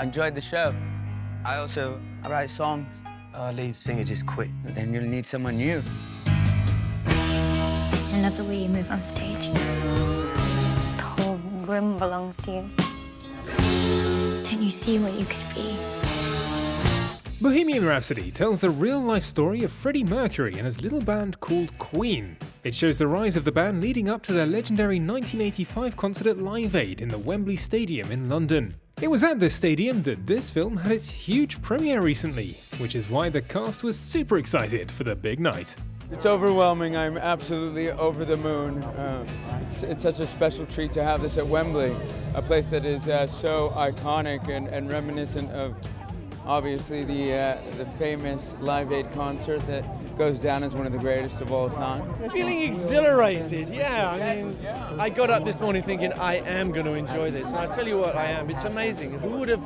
I enjoyed the show. I write songs. Our lead singer just quit. But then you'll need someone new. I love the way you move on stage. The whole room belongs to you. Don't you see what you could be? Bohemian Rhapsody tells the real-life story of Freddie Mercury and his little band called Queen. It shows the rise of the band leading up to their legendary 1985 concert at Live Aid in the Wembley Stadium in London. It was at this stadium that this film had its huge premiere recently, which is why the cast was super excited for the big night. It's overwhelming. I'm absolutely over the moon. It's such a special treat to have this at Wembley, a place that is so iconic and reminiscent of obviously the famous Live Aid concert that goes down as one of the greatest of all time. Feeling exhilarated, yeah. I mean, I got up this morning thinking I am going to enjoy this, and I tell you what, I am. It's amazing. Who would have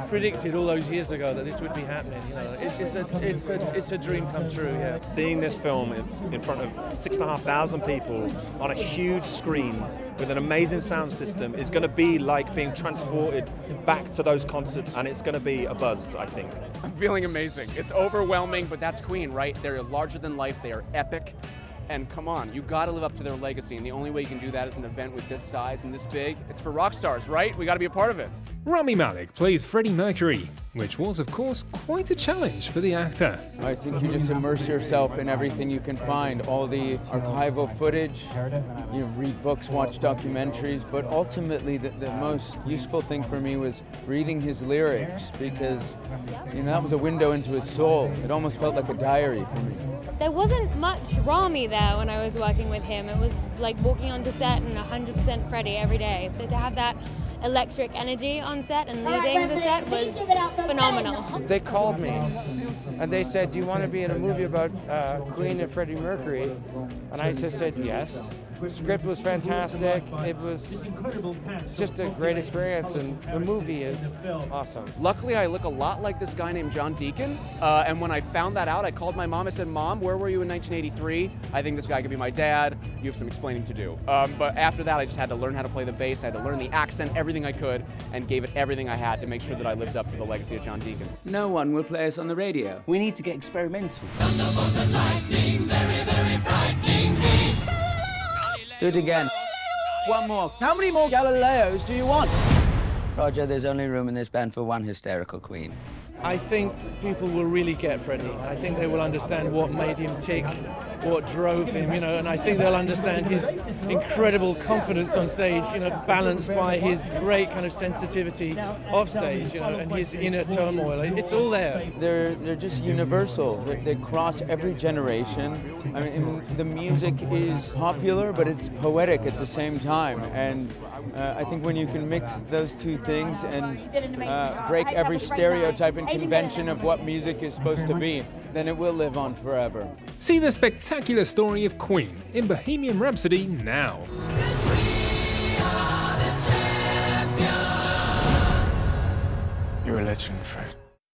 predicted all those years ago that this would be happening? You know, it's a dream come true. Yeah. Seeing this film in front of 6,500 people on a huge screen with an amazing sound system is going to be like being transported back to those concerts, and it's going to be a buzz, I think. I'm feeling amazing. It's overwhelming, but that's Queen, right? They're larger than life, they are epic, and come on, you gotta live up to their legacy, and the only way you can do that is an event with this size and this big. It's for rock stars, right? We gotta be a part of it. Rami Malek plays Freddie Mercury, which was of course quite a challenge for the actor. I think you just immerse yourself in everything you can find, all the archival footage, you read books, watch documentaries, but ultimately the most useful thing for me was reading his lyrics, because that was a window into his soul. It almost felt like a diary for me. There wasn't much Rami there when I was working with him. It was like walking onto set and 100% Freddie every day. So to have that electric energy on set and leading the set was phenomenal. They called me and they said, "Do you want to be in a movie about Queen and Freddie Mercury?" And I just said yes. The script was fantastic. It was just a great experience, and the movie is awesome. Luckily, I look a lot like this guy named John Deacon, and when I found that out, I called my mom. I said, "Mom, where were you in 1983? I think this guy could be my dad. You have some explaining to do." But after that, I just had to learn how to play the bass. I had to learn the accent, everything I could, and gave it everything I had to make sure that I lived up to the legacy of John Deacon. No one will play us on the radio. We need to get experimental. Thunderbolts and lightning, very, very frightening me. Do it again. One more. How many more Galileos do you want? Roger, there's only room in this band for one hysterical queen. I think people will really get Freddie. I think they will understand what made him tick, what drove him, and I think they'll understand his incredible confidence on stage, balanced by his great kind of sensitivity off stage, and his inner turmoil. It's all there. They're just universal. They cross every generation. I mean, the music is popular, but it's poetic at the same time. And I think when you can mix those two things and break every stereotype and convention of what music is supposed to be, then it will live on forever. See the spectacular story of Queen in Bohemian Rhapsody now. You're a legend, Fred.